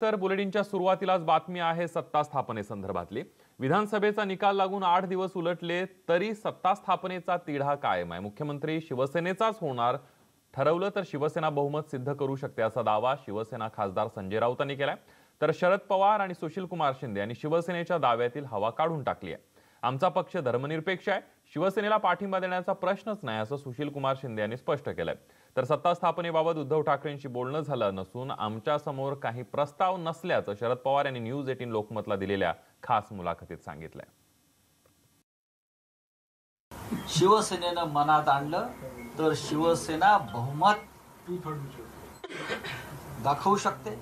तर बुलेटिनच्या सुरुवातीलाच बातमी आहे सत्ता स्थापनेसंदर्भातली। विधानसभेचा निकाल लागून 8 दिवस उलटले तरी सत्ता स्थापनेचा तिढा कायम आहे। मुख्यमंत्री शिवसेनेचाच होणार ठरवलं तर शिवसेना बहुमत सिद्ध करू शकते असा दावा शिवसेना खासदार संजय राऊतांनी केलाय। तर शरद पवार आणि सुशील कुमार शिंदे यांनी शिवसेनेच्या दाव्यातील हवा काढून टाकली आहे। आमचा पक्ष धर्मनिरपेक्ष आहे, शिवसेनेला पाठिंबा देण्याचा प्रश्नच नाही असं सुशील कुमार शिंदे यांनी स्पष्ट केलंय। तर सत्ता स्थापनेबाबत उद्धव ठाकरेंशी बोलणं झालं नसून आमच्या समोर काही प्रस्ताव नसल्याचं शरद पवार यांनी न्यूज 18 लोकमतला दिलेल्या खास मुलाखतीत सांगितलंय। शिवसेनेनं मनात आणलं तर शिवसेना बहुमत दाखवू शकते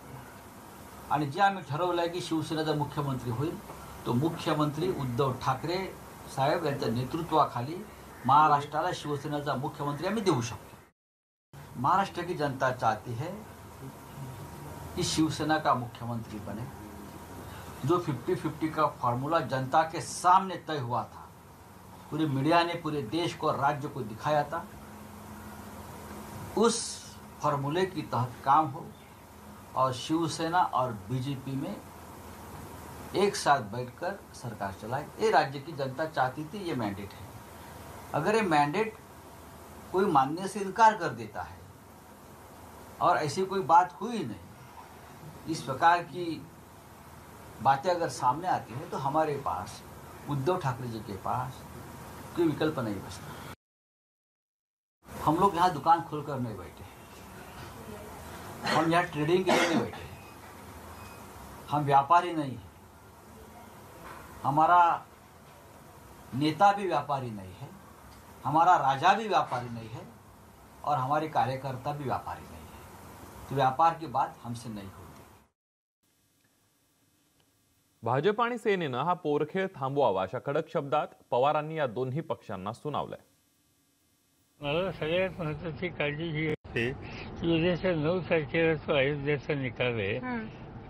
आणि जे आम्ही ठरवलंय की शिवसेनेचा मुख्यमंत्री होईल तो मुख्यमंत्री उद्धव ठाकरे साहेब यांच्या नेतृत्वाखाली महाराष्ट्राला शिवसेनेचा मुख्यमंत्री आम्ही देऊ शकतो। महाराष्ट्र की जनता चाहती है कि शिवसेना का मुख्यमंत्री बने। जो 50-50 का फार्मूला जनता के सामने तय हुआ था, पूरी मीडिया ने पूरे देश को और राज्य को दिखाया था, उस फार्मूले की तहत काम हो और शिवसेना और बीजेपी में एक साथ बैठकर सरकार चलाए। ये राज्य की जनता चाहती थी, ये मैंडेट है। अगर ये मैंडेट कोई मानने से इनकार कर देता है और ऐसी कोई बात हुई नहीं, इस प्रकार की बातें अगर सामने आती हैं तो हमारे पास उद्धव ठाकरे जी के पास कोई विकल्प नहीं बचता। हम लोग यहाँ दुकान खोलकर नहीं बैठे, हम यहाँ ट्रेडिंग के लिए नहीं बैठे, हम व्यापारी नहीं हैं। हमारा नेता भी व्यापारी नहीं है, हमारा राजा भी व्यापारी नहीं है और हमारे कार्यकर्ता भी व्यापारी नहीं है। तो व्यापार की बात हमसे नहीं होती। भाजप आणि सेनेनं हा पोरखेळ थांबवावा अशा कडक शब्दात पवारांनी या दोन्ही पक्षांना सुनावलंय। मला सगळ्यात महत्त्वाची काळजी ही असते की उद्याच्या 9 तारखेला तो अयोध्येचा निकाल आहे,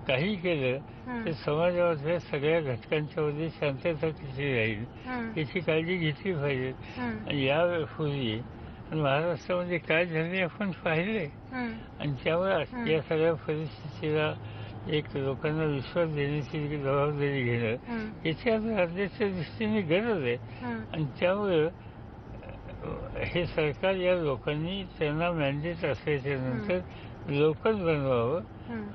काही केलं तर समाजामधल्या सगळ्या घटकांच्या मध्ये शांतता कशी राहील याची काळजी घेतली पाहिजे। आणि यापूर्वी महाराष्ट्रामध्ये काय झाले आपण पाहिले आणि त्यामुळे या सगळ्या परिस्थितीला एक लोकांना विश्वास देण्याची जबाबदारी घेणं याची आता राज्याच्या दृष्टीने गरज आहे। आणि त्यामुळे हे सरकार या लोकांनी त्यांना मॅन्डेट असल्याच्या नंतर लवकर बनवावं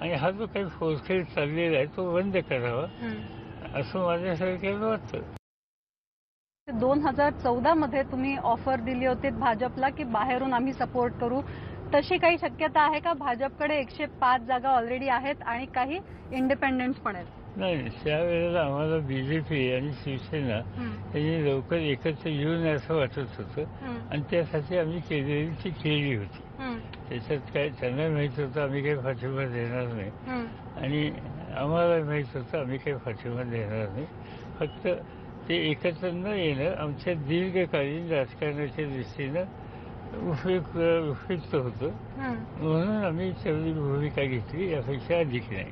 आणि हा जो काही फोरखेळ चाललेला आहे तो बंद करावा असं माझ्यासारख्याला वाटतं। 2014 मध्ये तुम्ही ऑफर दिली होती भाजपला की बाहेरून आम्ही सपोर्ट करू, तशी काही शक्यता आहे का? भाजपकडे 105 जागा ऑलरेडी आहेत आणि काही इंडिपेंडेंट्स पण आहेत। नाही, त्यावेळेला आम्हाला बीजेपी आणि शिवसेना यांनी लवकर एकत्र येऊन असं वाटत होतं आणि त्यासाठी आम्ही केलेली ती खेळी होती। त्याच्यात काय त्यांना माहीत होतं आम्ही काही पाठिंबा देणार नाही आणि आम्हाला माहीत होतं आम्ही काही पाठिंबा देणार नाही। फक्त ते एकत्र न येणं आमच्या दीर्घकालीन राजकारणाच्या दृष्टीनं उपयुक्त होतं, म्हणून आम्ही तेवढी भूमिका घेतली, यापेक्षा अधिक नाही।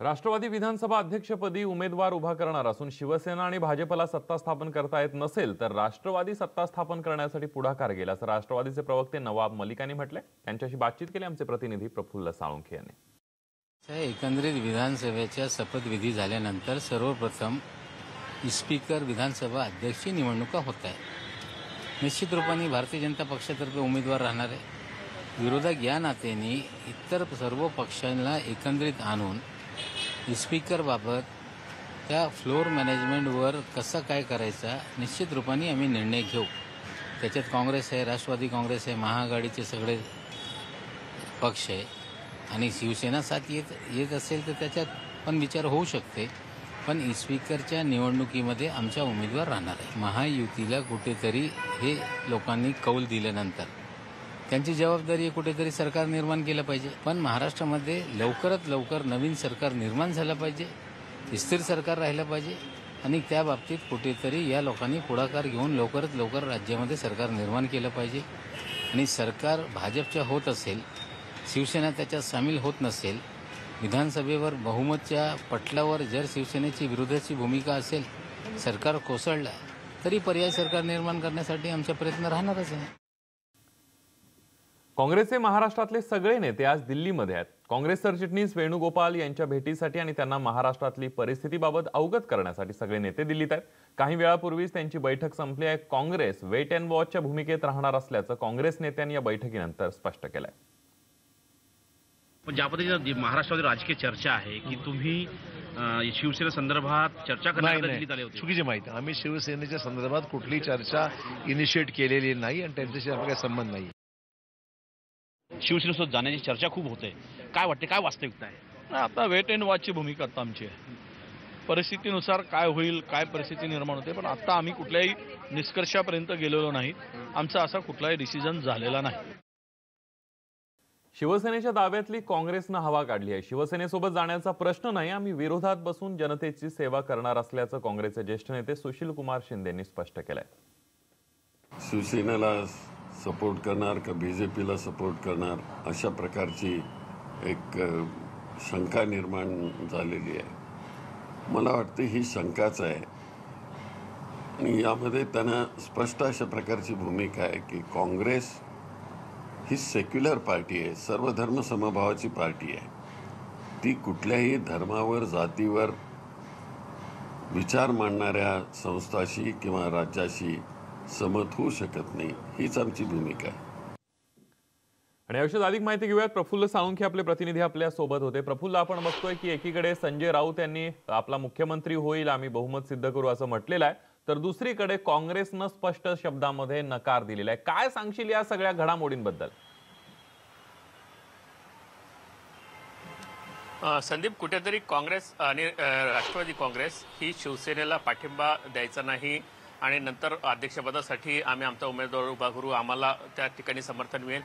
राष्ट्रवादी विधानसभा अध्यक्षपदी उमेदवार उभा करणार असून शिवसेना आणि भाजपला सत्ता स्थापन करता येत नसेल तर राष्ट्रवादी सत्ता स्थापन करण्यासाठी पुढाकार घेईल असं राष्ट्रवादीचे प्रवक्ते नवाब मलिक यांनी म्हटलंय। त्यांच्याशी बातचीत केली आमचे प्रतिनिधी प्रफुल्ल साळुंखे यांनी। एकंदरीत विधानसभेच्या शपथविधी झाल्यानंतर सर्वप्रथम स्पीकर विधानसभा अध्यक्ष निवडणुका होत आहे। निश्चित रूपाने भारतीय जनता पक्षातर्फे उमेदवार राहणार आहे। विरोधक या नात्याने इतर सर्व पक्षांना एकत्रित आणून स्पीकरबाबत त्या फ्लोर मॅनेजमेंटवर कसं काय करायचा निश्चित रूपाने आम्ही निर्णय घेऊ। त्याच्यात काँग्रेस आहे, राष्ट्रवादी काँग्रेस आहे, महाआघाडीचे सगळे पक्ष आहे आणि शिवसेना साथ येत असेल तर त्याच्यात पण विचार होऊ शकते। पण स्पीकरच्या निवडणुकीमध्ये आमचा उमेदवार राहणार आहे। महायुतीला कुठेतरी हे लोकांनी कौल दिल्यानंतर त्यांची जबाबदारी कुठेतरी सरकार निर्माण केलं पाहिजे। पण महाराष्ट्रामध्ये लवकरात लवकर नवीन सरकार निर्माण झालं पाहिजे, स्थिर सरकार राहिलं पाहिजे आणि त्या बाबतीत कुठेतरी या लोकांनी पुढाकार घेऊन लवकरात लवकर राज्यामध्ये सरकार निर्माण केलं पाहिजे। आणि सरकार भाजपच्या होत असेल, शिवसेना त्याच्यात सामील होत नसेल, विधानसभेवर बहुमतच्या पटलावर जर शिवसेनेची विरोधाची भूमिका असेल, सरकार कोसळलं तरी पर्याय सरकार निर्माण करण्यासाठी आमचा प्रयत्न राहणारच आहे। काँग्रेसचे महाराष्ट्रातले सगळे नेते आज दिल्लीमध्ये आहेत। काँग्रेस सरचिटणीस वेणुगोपाल यांच्या भेटीसाठी आणि त्यांना महाराष्ट्रातली परिस्थितीबाबत अवगत करण्यासाठी सगळे नेते दिल्लीत आहेत. काही वेळापूर्वीच त्यांची बैठक संपली आहे. काँग्रेस वेट अँड वॉचच्या भूमिकेत राहणार असल्याचं काँग्रेस नेत्यांनी या बैठकीनंतर स्पष्ट केलंय. पण ज्या पद्धतीने महाराष्ट्रामध्ये राजकीय चर्चा आहे की तुम्ही शिवसेने संदर्भात चर्चा करण्यासाठी दिल्लीत आले होते. चुकीची माहिती. आम्ही शिवसेनेच्या संदर्भात कुठलीही चर्चा इनिशिएट केलेली नाही आणि त्यांच्याशी आपला काही संबंध नाही. शिवसेनेसोबत जाण्याची चर्चा खूप होते. काय वाटते, काय वास्तविकता आहे? आता वेट अँड वॉचची भूमिका आता आमची आहे. परिस्थितीनुसार काय होईल, काय परिस्थिती निर्माण होते, पण आता आम्ही कुठल्याही निष्कर्षापर्यंत गेलेलो नाही. आमचा असा कुठलाही डिसिजन झालेला नाही. शिवसेनेच्या दाव्यातली काँग्रेसनं हवा काढली आहे. शिवसेनेसोबत जाण्याचा प्रश्न नाही, आम्ही विरोधात बसून जनतेची सेवा करणार असल्याचं काँग्रेसचे ज्येष्ठ नेते सुशील कुमार शिंदेंनी स्पष्ट केलंय. शिवसेनेला सपोर्ट करणार का बीजेपीला सपोर्ट करणार अशा प्रकारची एक शंका निर्माण झालेली आहे. मला वाटतं ही शंकाच आहे आणि यामध्ये त्यांना स्पष्ट अशा प्रकारची भूमिका आहे की काँग्रेस ही सेक्युलर पार्टी आहे, सर्व धर्म समभावाची पार्टी आहे. ती कुठल्याही धर्मावर जातीवर विचार मांडणाऱ्या संस्थाशी किंवा राज्याशी समत होऊ शकत नाही. हीच आमची भूमिका आहे. आणि याविषयी अधिक माहिती घेऊयात. प्रफुल्ल साळुंखे आपले प्रतिनिधी आपल्या सोबत होते. प्रफुल्ल, आपण बघतोय की एकीकडे संजय राऊत यांनी आपला मुख्यमंत्री होईल, आम्ही बहुमत सिद्ध करू असं म्हटलेलं आहे, तर दुसरीकडे काँग्रेसनं स्पष्ट शब्दामध्ये नकार दिलेला आहे. काय सांगशील या सगळ्या घडामोडींबद्दल? संदीप, कुठेतरी काँग्रेस आणि राष्ट्रवादी काँग्रेस ही शिवसेनेला पाठिंबा द्यायचा नाही आणि नंतर अध्यक्षपदासाठी आम्ही आमचा उमेदवार उभा करू, आम्हाला त्या ठिकाणी समर्थन मिळेल,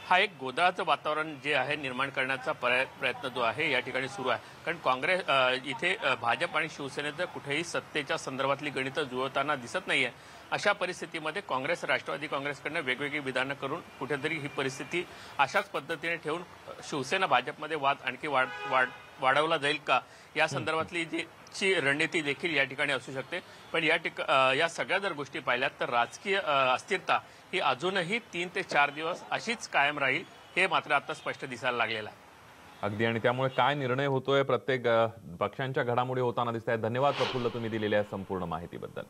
हा एक गोंधळाचं वातावरण जे आहे निर्माण करण्याचा प्रयत्न जो आहे या ठिकाणी सुरू आहे. कारण काँग्रेस इथे भाजप आणि शिवसेनेचं कुठेही सत्तेच्या संदर्भातली गणितं जुळताना दिसत नाहीये. अशा परिस्थितीमध्ये काँग्रेस राष्ट्रवादी काँग्रेसकडनं वेगवेगळी विधानं करून कुठेतरी ही परिस्थिती अशाच पद्धतीने ठेवून शिवसेना भाजपमध्ये वाद आणखी वाढवला जाईल का या संदर्भातली जी रणनीती देखील या ठिकाणी असू शकते. पण या सगळ्या जर गोष्टी पाहिल्यात तर राजकीय अस्थिरता ही अजूनही 3 ते 4 दिवस अशीच कायम राहील, हे मात्र आता स्पष्ट दिसायला लागलेलं आहे. अगदी, आणि त्यामुळे काय निर्णय होतोय प्रत्येक पक्षांच्या घडामोडी होताना दिसत आहेत. धन्यवाद प्रफुल्ल, तुम्ही दिलेल्या संपूर्ण माहितीबद्दल.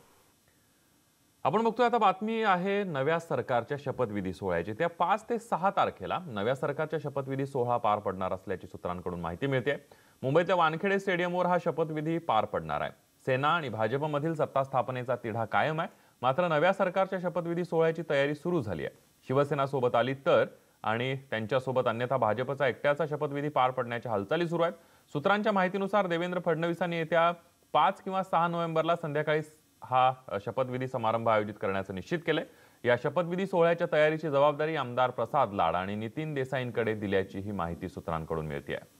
आपण बघतोय आता बातमी आहे नव्या सरकारच्या शपथविधी सोहळ्याची. त्या 5 ते 6 तारखेला नव्या सरकारच्या शपथविधी सोहळा पार पडणार असल्याची सूत्रांकडून माहिती मिळते. मुंबईतल्या वानखेडे स्टेडियमवर हा शपथविधी पार पडणार आहे. सेना आणि भाजपमधील सत्ता स्थापनेचा तिढा कायम आहे. मात्र नव्या सरकारच्या शपथविधी सोहळ्याची तयारी सुरू झाली आहे. शिवसेना सोबत आली तर आणि त्यांच्यासोबत अन्यथा भाजपचा एकट्याचा शपथविधी पार पडण्याच्या हालचाली सुरू आहेत. सूत्रांच्या माहितीनुसार देवेंद्र फडणवीसांनी येत्या 5 किंवा 6 नोव्हेंबरला संध्याकाळी हा शपथविधी समारंभ आयोजित करण्याचं निश्चित केलंय. या शपथविधी सोहळ्याच्या तयारीची जबाबदारी आमदार प्रसाद लाड आणि नितीन देसाईंकडे दिल्याची ही माहिती सूत्रांकडून मिळते आहे.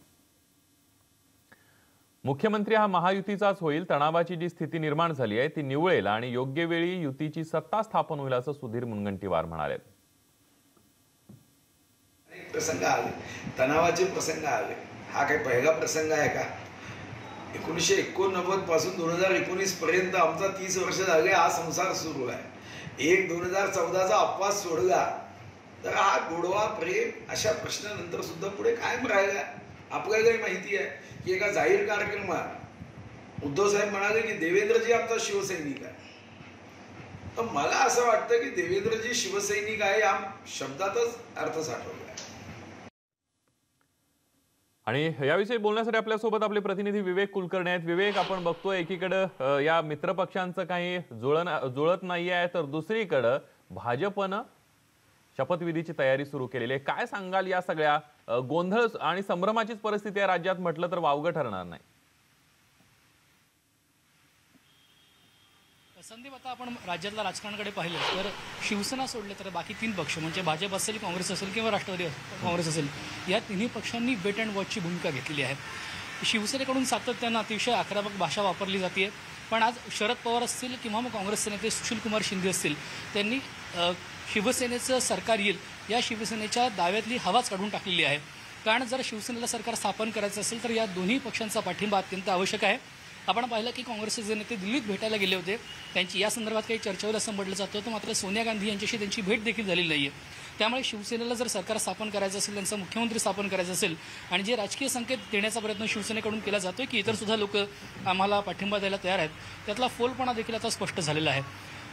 मुख्यमंत्री हा महायुतीचाच होईल. तणावाची जी स्थिती निर्माण झाली आहे ती निवळेल आणि योग्य वेळी युतीची सत्ता स्थापन होईल असं सुधीर मुनगंटीवार म्हणाले. प्रसंग आले, तणावाचे प्रसंग आले. हा काही पहिला प्रसंग आहे का? 1989 पासून 2019 पर्यंत आमचा 30 वर्ष झाले हा संसार सुरू आहे. 2014चा अपवाद सोडला तर हा गोडवा प्रेम अशा प्रश्नानंतर सुद्धा पुढे कायम राहिला. आपल्यालाही माहिती आहे की एका जाहीर कार्यक्रमात उद्धव साहेब म्हणाले की देवेंद्रजी आमचा शिवसैनिक आहे. तर मला असं वाटतं की देवेंद्रजी शिवसैनिक आहे या शब्दातच अर्थ साठवला आहे. आणि याविषयी बोलण्यासाठी आपल्यासोबत आपले प्रतिनिधी विवेक कुलकर्णी आहेत. विवेक, आपण बघतोय एकीकडे या मित्रपक्षांचं काही जुळत नाही आहे, तर दुसरीकडे भाजपनं शपथविधीची तयारी सुरू केलेली आहे. काय सांगाल या सगळ्या गोंधळ आणि संभ्रमाचीच परिस्थिती आहे राज्यात म्हटलं तर वावगं ठरणार नाही? संदीप, आता आपण राज्यातल्या राजकारणाकडे पाहिलं तर शिवसेना सोडले तर बाकी 3 पक्ष म्हणजे भाजप असेल, काँग्रेस असेल किंवा राष्ट्रवादी काँग्रेस असेल, या तिन्ही पक्षांनी वेट अँड वॉचची भूमिका घेतलेली आहे. शिवसेनेकडून सातत्यानं अतिशय आक्रमक भाषा वापरली जाते. पण आज शरद पवार असतील किंवा मग काँग्रेसचे नेते सुशील कुमार शिंदे असतील, त्यांनी शिवसेनेचं सरकार येईल या शिवसेनेच्या दाव्यातली हवाच काढून टाकलेली आहे. कारण जर शिवसेनेला सरकार स्थापन करायचं असेल तर या दोन्ही पक्षांचा पाठिंबा अत्यंत आवश्यक आहे. आपण पाहिलं की काँग्रेसचे जे नेते दिल्लीत भेटायला गेले होते, त्यांची या संदर्भात काही चर्चा होईल असं म्हटलं जातं होतं, मात्र सोनिया गांधी यांच्याशी त्यांची भेट देखील झालेली नाही आहे. त्यामुळे शिवसेनेला जर सरकार स्थापन करायचं असेल, त्यांचा मुख्यमंत्री स्थापन करायचं असेल आणि जे राजकीय संकेत देण्याचा प्रयत्न शिवसेनेकडून केला जातोय की इतरसुद्धा लोक आम्हाला पाठिंबा द्यायला तयार आहेत, त्यातला फोलपणा देखील आता स्पष्ट झालेला आहे.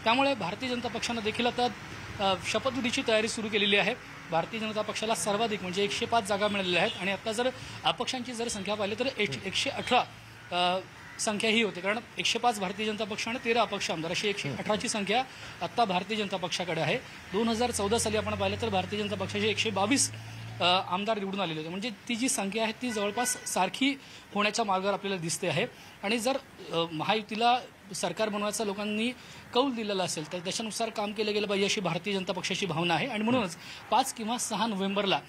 त्यामुळे भारतीय जनता पक्षानं देखील आता शपथविधीची तयारी सुरू केलेली आहे. भारतीय जनता पक्षाला सर्वाधिक म्हणजे 105 जागा मिळालेल्या आहेत आणि आता जर अपक्षांची जर संख्या पाहिली तर 118 संख्या ही होते, कारण 105 भारतीय जनता पक्ष आणि 13 अपक्ष आमदार अशी 118ची संख्या आत्ता भारतीय जनता पक्षाकडे आहे. 2014 साली आपण पाहिलं तर भारतीय जनता पक्षाचे 122 आमदार निवडून आलेले होते. म्हणजे ती जी संख्या आहे ती जवळपास सारखी होण्याच्या मार्गावर आपल्याला दिसते आहे. आणि जर महायुतीला सरकार बनवायचा लोकांनी कौल दिलेला असेल तर त्याच्यानुसार काम केलं गेलं पाहिजे अशी भारतीय जनता पक्षाची भावना आहे. आणि म्हणूनच 5 किंवा 6 नोव्हेंबरला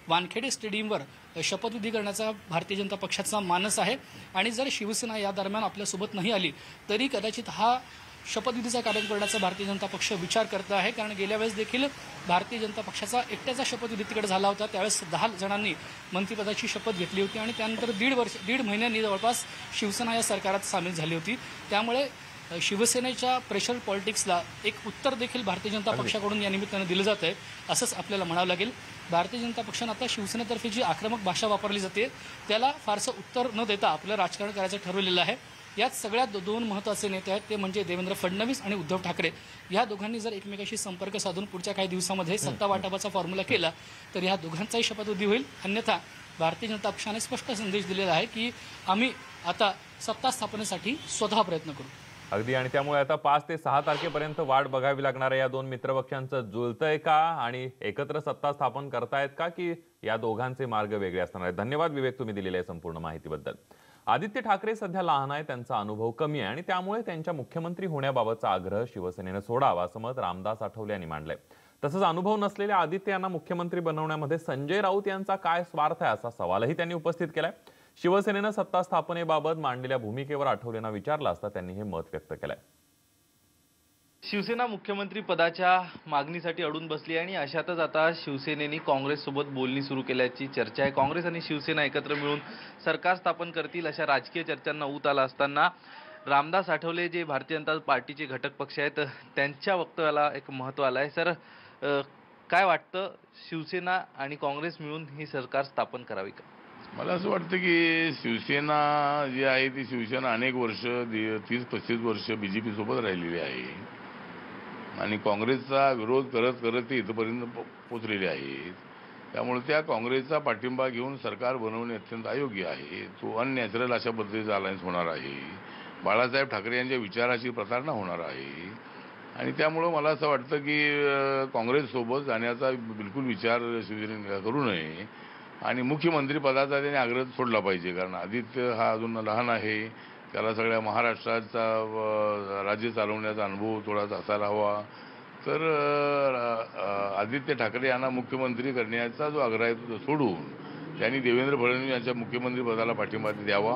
वानखेडे स्टेडियमवर शपथविधी करण्याचा भारतीय जनता पक्षाचा मानस आहे. आणि जर शिवसेना या दरम्यान आपल्यासोबत नाही आली तरी कदाचित हा शपथविधीचा कार्यक्रम करण्याचा भारतीय जनता पक्ष विचार करत आहे. कारण गेल्या वेळेस देखील भारतीय जनता पक्षाचा एकट्याचा शपथविधी तिकडे झाला होता, त्यावेळेस 10 जणांनी मंत्रिपदाची शपथ घेतली होती आणि त्यानंतर दीड महिन्यांनी जवळपास शिवसेना या सरकारात सामील झाली होती. त्यामुळे शिवसेनेच्या प्रेशर पॉलिटिक्सला एक उत्तर देखील भारतीय जनता पक्षाकडून या निमित्तानं दिलं जात आहे असंच आपल्याला म्हणावं लागेल. भारतीय जनता पक्षानं आता शिवसेनेतर्फे जी आक्रमक भाषा वापरली जाते त्याला फारसं उत्तर न देता आपलं राजकारण करायचं ठरवलेलं आहे. यात सगळ्यात 2 महत्त्वाचे नेते आहेत, ते म्हणजे देवेंद्र फडणवीस आणि उद्धव ठाकरे. या दोघांनी जर एकमेकाशी संपर्क साधून पुढच्या काही दिवसामध्ये सत्ता वाटपाचा फॉर्म्युला केला तर या दोघांचाही शपथविधी होईल. अन्यथा भारतीय जनता पक्षाने स्पष्ट संदेश दिलेला आहे की आम्ही आता सत्ता स्थापनेसाठी स्वतः प्रयत्न करू. अगदी. आणि त्यामुळे आता 5 ते 6 तारखेपर्यंत वाट बघावी लागणार आहे. या 2 मित्रपक्षांचं जुळतंय का आणि एकत्र सत्ता स्थापन करतायत का, की या दोघांचे मार्ग वेगळे असणार आहेत. धन्यवाद विवेक, तुम्ही दिलेल्या संपूर्ण माहितीबद्दल. आदित्य ठाकरे सध्या लहान आहे, त्यांचा अनुभव कमी आहे आणि त्यामुळे त्यांच्या मुख्यमंत्री होण्याबाबतचा आग्रह शिवसेनेनं सोडावा असं मत रामदास आठवले यांनी मांडलंय. तसंच अनुभव नसलेल्या आदित्य यांना मुख्यमंत्री बनवण्यामध्ये संजय राऊत यांचा काय स्वार्थ आहे असा सवालही त्यांनी उपस्थित केलाय. शिवसेनेनं सत्ता स्थापनेबाबत मांडलेल्या भूमिकेवर आठवलेंना विचारलं असता त्यांनी हे मत व्यक्त केलंय. शिवसेना मुख्यमंत्री पदाच्या मागणीसाठी अडून बसली आणि अशातच आता शिवसेनेने काँग्रेस सोबत बोलणी सुरू केल्याची चर्चा आहे. काँग्रेस आणि शिवसेना एकत्र मिळून सरकार स्थापन करतील अशा राजकीय चर्चांना ऊत आला असताना रामदास आठवले जे भारतीय जनता पार्टीचे घटक पक्ष आहेत त्यांच्या वक्तव्याला एक महत्त्व आलं आहे. सर, काय वाटतं, शिवसेना आणि काँग्रेस मिळून ही सरकार स्थापन करावी का? मला असं वाटतं की शिवसेना जी आहे ती शिवसेना अनेक वर्ष 30-35 वर्ष BJP सोबत राहिलेली आहे आणि काँग्रेसचा विरोध करत करत ते इथपर्यंत पोचलेले आहेत. त्यामुळे त्या काँग्रेसचा पाठिंबा घेऊन सरकार बनवणे अत्यंत अयोग्य आहे. तो अननॅचरल अशा पद्धतीचा अलायन्स होणार आहे. बाळासाहेब ठाकरे यांच्या विचाराची प्रतारणा होणार आहे आणि त्यामुळं मला असं वाटतं की काँग्रेससोबत जाण्याचा बिलकुल विचार शिवसेनेने करू नये आणि मुख्यमंत्री पदाचा त्याने आग्रह सोडला पाहिजे. कारण आदित्य हा अजून लहान आहे, त्याला सगळ्या महाराष्ट्राचा राज्य चालवण्याचा अनुभव थोडासा असायला हवा. तर आदित्य ठाकरे यांना मुख्यमंत्री करण्याचा जो आग्रह आहे तो सोडून त्यांनी देवेंद्र फडणवीस यांच्या मुख्यमंत्री पदाला पाठिंबा द्यावा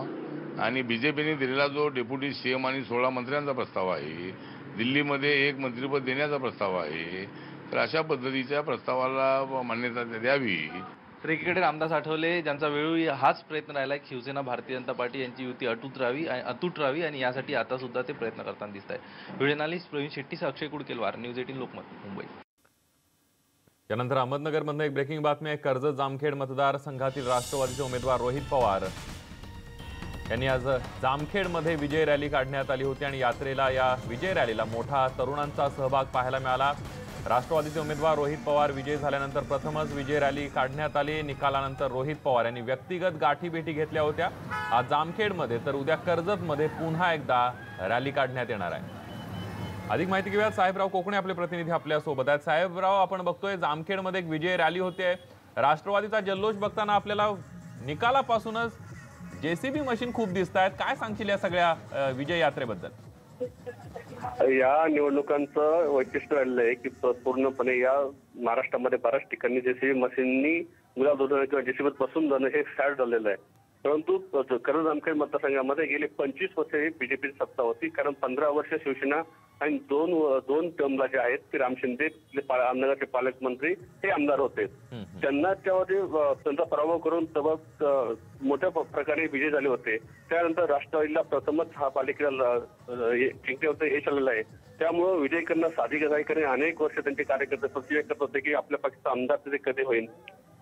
आणि BJPने दिलेला जो डेप्युटी CM आणि 16 मंत्र्यांचा प्रस्ताव आहे, दिल्लीमध्ये 1 मंत्रिपद देण्याचा प्रस्ताव आहे, तर अशा पद्धतीच्या प्रस्तावाला मान्यता द्यावी. तर एकीकडे रामदास आठवले ज्यांचा वेळोवेळी हाच प्रयत्न राहिला की शिवसेना भारतीय जनता पार्टी यांची युती अतूट राहावी आणि यासाठी आता सुद्धा ते प्रयत्न करताना दिसत आहे. व्हिडिओ जर्नलिस्ट प्रवीण शेट्टी, अक्षय कुडकेलवार, न्यूज 18 लोकमत, मुंबई. यानंतर अहमदनगरमधून एक ब्रेकिंग बातमी आहे. कर्जत जामखेड मतदारसंघातील राष्ट्रवादीचे उमेदवार रोहित पवार यांनी आज जामखेडमध्ये विजय रॅली काढण्यात आली होती आणि या विजय रॅलीला मोठा तरुणांचा सहभाग पाहायला मिळाला. राष्ट्रवादीचे उमेदवार रोहित पवार विजयी झाल्यानंतर प्रथमच विजय रॅली काढण्यात आली. निकालानंतर रोहित पवार यांनी व्यक्तिगत गाठीभेटी घेतल्या होत्या. आज जामखेडमध्ये तर उद्या कर्जतमध्ये पुन्हा एकदा रॅली काढण्यात येणार आहे. अधिक माहिती घेऊयात. साहेबराव कोकणे आपले प्रतिनिधी आपल्या सोबत आहेत. साहेबराव, आपण बघतोय जामखेडमध्ये एक विजय रॅली होते. राष्ट्रवादीचा जल्लोष बघताना आपल्याला निकालापासूनच JCB मशीन खूप दिसत आहेत. काय सांगशील या सगळ्या विजय यात्रेबद्दल? या निवडणुकांचं वैशिष्ट्य राहिलं आहे की पूर्णपणे या महाराष्ट्रामध्ये बऱ्याच ठिकाणी JCB मशीननी गुलाल उधळणं किंवा JCBत बसून जाणं हे फॅड झालेलं आहे. परंतु कर्जत जामखेड मतदारसंघामध्ये गेले 25 वर्ष BJP सत्ता होती, कारण 15 वर्ष शिवसेना आणि दोन टर्मला जे आहेत ते राम शिंदे अहमदनगरचे पालकमंत्री हे आमदार होते. त्यांना त्यामध्ये त्यांचा पराभव करून मोठ्या प्रकारे विजय झाले होते. त्यानंतर राष्ट्रवादीला प्रथमच हा पालिकेला जिंकले होते यश आलेलं आहे. त्यामुळे विजय करणं साधी नाही, कारण अनेक वर्ष त्यांचे कार्यकर्ते प्रत्येक करत होते की आपल्या पक्षाचा आमदार तिथे कधी होईल.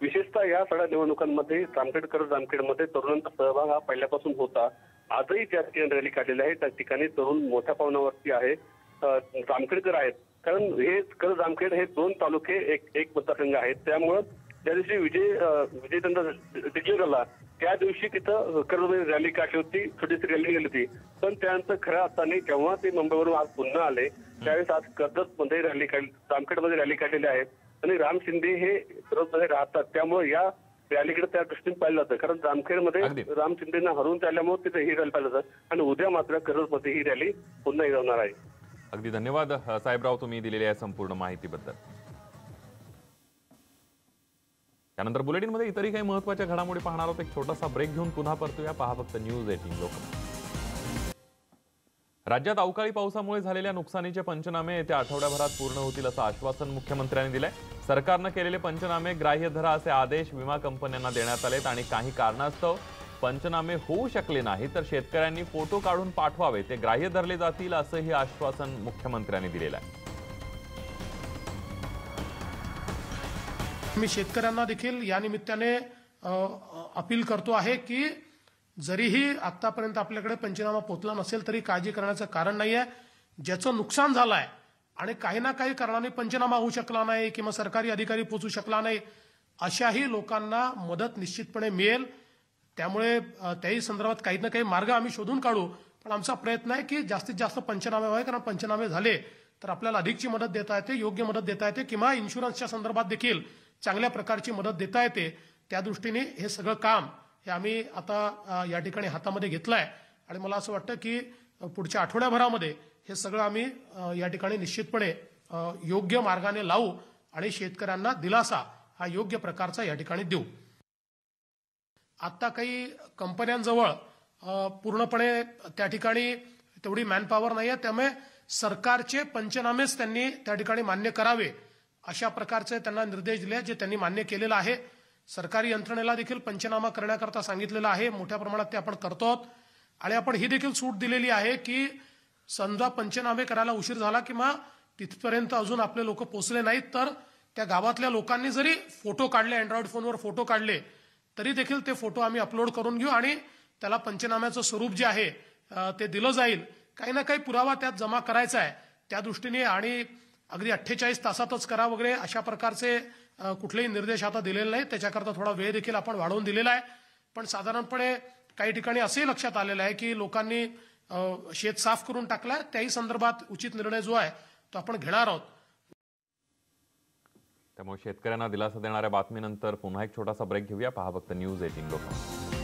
विशेषतः या सगळ्या निवडणुकांमध्ये जामखेडमध्ये तरुणांचा सहभाग हा पहिल्यापासून होता. आजही त्या ठिकाणी रॅली काढलेली आहे. त्या ठिकाणी तरुण मोठ्या पावनावरती आहे, जामखेडकर आहेत. कारण हे जामखेड हे 2 तालुके एक मतदारसंघ आहेत. त्यामुळं ज्या दिवशी विजय त्यांचा डिक्लेअर झाला त्या दिवशी तिथं कर्जमध्ये रॅली काढली होती, छोटीशी रॅली गेली होती. पण त्यानंतर खऱ्या अर्थाने जेव्हा ते मुंबईवरून आज पुन्हा आले त्यावेळेस आज कर्जतमध्ये रॅली जामखेडमध्ये रॅली काढलेली आहे. आणि राम शिंदे हे विरोधमध्ये राहतात, त्यामुळे या रॅलीकडे त्या दृष्टीने पाहिलं जातं. कारण जामखेडमध्ये राम शिंदेना हरवून त्यामुळे तिथे ही रॅली पाहिलं जातं आणि उद्या मात्र कर्जतमध्ये ही रॅली पुन्हा होणार आहे. अगदी धन्यवाद साहेबराव, तुम्ही दिलेल्या संपूर्ण माहितीबद्दल. त्यानंतर बुलेटिनमध्ये इतरही काही महत्त्वाच्या घडामोडी पाहणार आहोत. एक छोटासा ब्रेक घेऊन पुन्हा परतूया. पहा फक्त न्यूज 18 लोकमत. राज्यात अवकाळी पावसामुळे झालेल्या नुकसानीचे पंचनामे येत्या आठवड्याभरात पूर्ण होतील असं आश्वासन मुख्यमंत्र्यांनी दिलंय. सरकारनं केलेले पंचनामे ग्राह्य धरा असे आदेश विमा कंपन्यांना देण्यात आलेत आणि काही कारणास्तव पंचनामे होऊ शकले नाही तर शेतकऱ्यांनी फोटो काढून पाठवावे, ते ग्राह्य धरले जातील असंही आश्वासन मुख्यमंत्र्यांनी दिलेलं आहे. मी शेतकऱ्यांना देखील या निमित्ताने अपील करतो आहे की जरीही आतापर्यंत आपल्याकडे पंचनामा पोहोचला नसेल तरी काळजी करण्याचं कारण नाहीये. ज्याचं नुकसान झालंय आणि काही ना काही कारणाने पंचनामा होऊ शकला नाही किंवा सरकारी अधिकारी पोहोचू शकला नाही अशाही लोकांना मदत निश्चितपणे मिळेल. त्यामुळे त्याही संदर्भात काही ना काही मार्ग आम्ही शोधून काढू. पण आमचा प्रयत्न आहे की जास्तीत जास्त पंचनामे व्हावे, कारण पंचनामे झाले तर आपल्याला अधिकची मदत देता येते, योग्य मदत देता येते किंवा इन्शुरन्सच्या संदर्भात देखील चांगल्या प्रकारची मदत देता येते. त्या दृष्टीने हे सगळं काम हे आम्ही आता या ठिकाणी हातामध्ये घेतलंय आणि मला असं वाटतं की पुढच्या आठवड्याभरामध्ये हे सगळं आम्ही या ठिकाणी निश्चितपणे योग्य मार्गाने लावू आणि शेतकऱ्यांना दिलासा हा योग्य प्रकारचा या ठिकाणी देऊ. आता काही कंपन्यांजवळ पूर्णपणे त्या ठिकाणी तेवढी मॅनपॉवर नाही आहे, त्यामुळे सरकारचे पंचनामेच त्यांनी त्या ठिकाणी मान्य करावे अशा प्रकारचे त्यांना निर्देश दिले जे त्यांनी मान्य केलेलं आहे. सरकारी यंत्रणेला देखील पंचनामा करण्याकरता सांगितलेलं आहे. मोठ्या प्रमाणात ते आपण करतो आहोत आणि आपण ही देखील सूट दिलेली आहे की समजा पंचनामे करायला उशीर झाला किंवा तिथपर्यंत अजून आपले लोक पोहोचले नाहीत तर त्या गावातल्या लोकांनी जरी फोटो काढले, अँड्रॉइड फोनवर फोटो काढले तरी देखील ते फोटो आम्ही अपलोड करून घेऊ आणि त्याला पंचनाम्याचं स्वरूप जे आहे ते दिलं जाईल. काही ना काही पुरावा त्यात जमा करायचा आहे त्या दृष्टीने आणि अगदी 48 तासातच करा वगैरे अशा प्रकारचे कुठलेही निर्देश आता दिलेले नाहीत. त्याच्याकरता थोडा वेळ देखील आपण वाढवून दिलेला आहे. पण साधारणपणे काही ठिकाणी असंही लक्षात आलेलं आहे की लोकांनी शेत साफ करून टाकलाय. त्याही संदर्भात उचित निर्णय जो आहे तो आपण घेणार आहोत. त्यामुळे शेतकऱ्यांना दिलासा देणाऱ्या बातमीनंतर पुन्हा एक छोटासा ब्रेक घेऊया. पहा फक्त न्यूज 18 लोकमत.